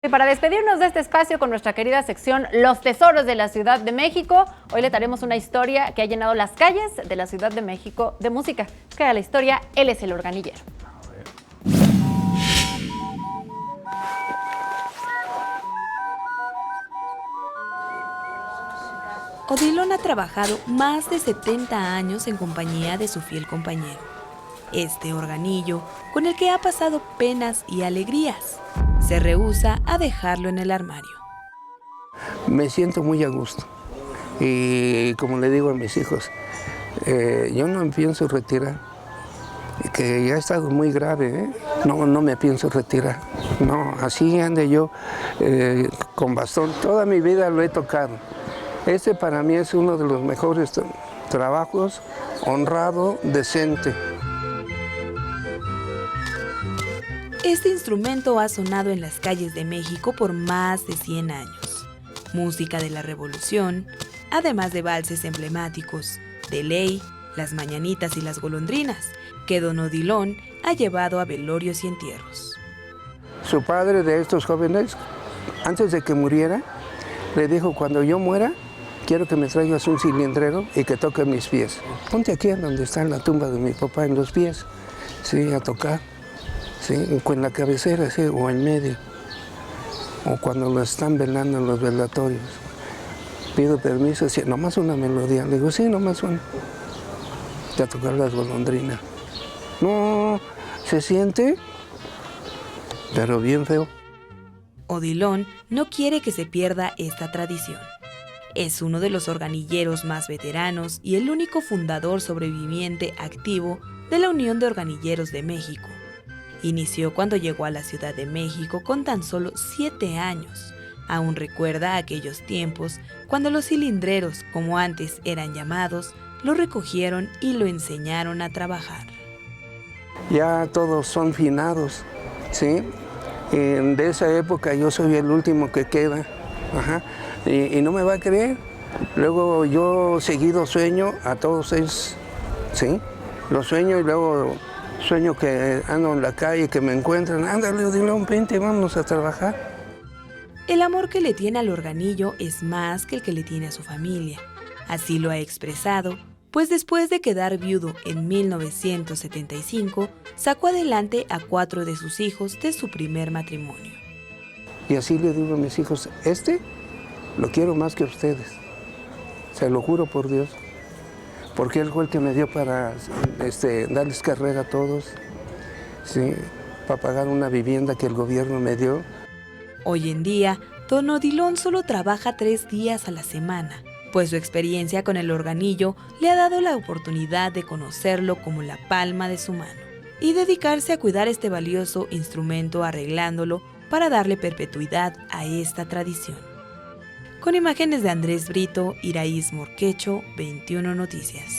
Y para despedirnos de este espacio con nuestra querida sección Los Tesoros de la Ciudad de México, hoy le daremos una historia que ha llenado las calles de la Ciudad de México de música. Que haga la historia, él es el organillero. Odilon ha trabajado más de 70 años en compañía de su fiel compañero, este organillo con el que ha pasado penas y alegrías. Se rehúsa a dejarlo en el armario. Me siento muy a gusto y como le digo a mis hijos, yo no me pienso retirar, que ya ha estado muy grave, no me pienso retirar, no, así ande yo con bastón, toda mi vida lo he tocado. Este para mí es uno de los mejores trabajos, honrado, decente. Este instrumento ha sonado en las calles de México por más de 100 años. Música de la Revolución, además de valses emblemáticos, de ley, las mañanitas y las golondrinas, que don Odilon ha llevado a velorios y entierros. Su padre de estos jóvenes, antes de que muriera, le dijo, cuando yo muera, quiero que me traigas un cilindrero y que toque mis pies. Ponte aquí donde está la tumba de mi papá, en los pies, sí, a tocar. Sí, con la cabecera, sí, o en medio, o cuando lo están velando en los velatorios. Pido permiso, sí, nomás una melodía. Le digo, sí, nomás una. A tocar las golondrinas. No, se siente, pero bien feo. Odilon no quiere que se pierda esta tradición. Es uno de los organilleros más veteranos y el único fundador sobreviviente activo de la Unión de Organilleros de México. Inició cuando llegó a la Ciudad de México con tan solo 7 años. Aún recuerda aquellos tiempos cuando los cilindreros, como antes eran llamados, lo recogieron y lo enseñaron a trabajar. Ya todos son finados, ¿sí? De esa época yo soy el último que queda. Ajá. Y no me va a creer. Luego yo seguido sueño a todos ellos, ¿sí? Los sueño y luego sueño que ando en la calle, que me encuentran, ándale Odilon, vente, vámonos a trabajar. El amor que le tiene al organillo es más que el que le tiene a su familia. Así lo ha expresado, pues después de quedar viudo en 1975, sacó adelante a 4 de sus hijos de su primer matrimonio. Y así le digo a mis hijos, lo quiero más que ustedes, se lo juro por Dios. Porque él fue el que me dio para darles carrera a todos, ¿sí? Para pagar una vivienda que el gobierno me dio. Hoy en día, don Odilon solo trabaja 3 días a la semana, pues su experiencia con el organillo le ha dado la oportunidad de conocerlo como la palma de su mano y dedicarse a cuidar este valioso instrumento arreglándolo para darle perpetuidad a esta tradición. Con imágenes de Andrés Brito, Iraís Morquecho, 21 Noticias.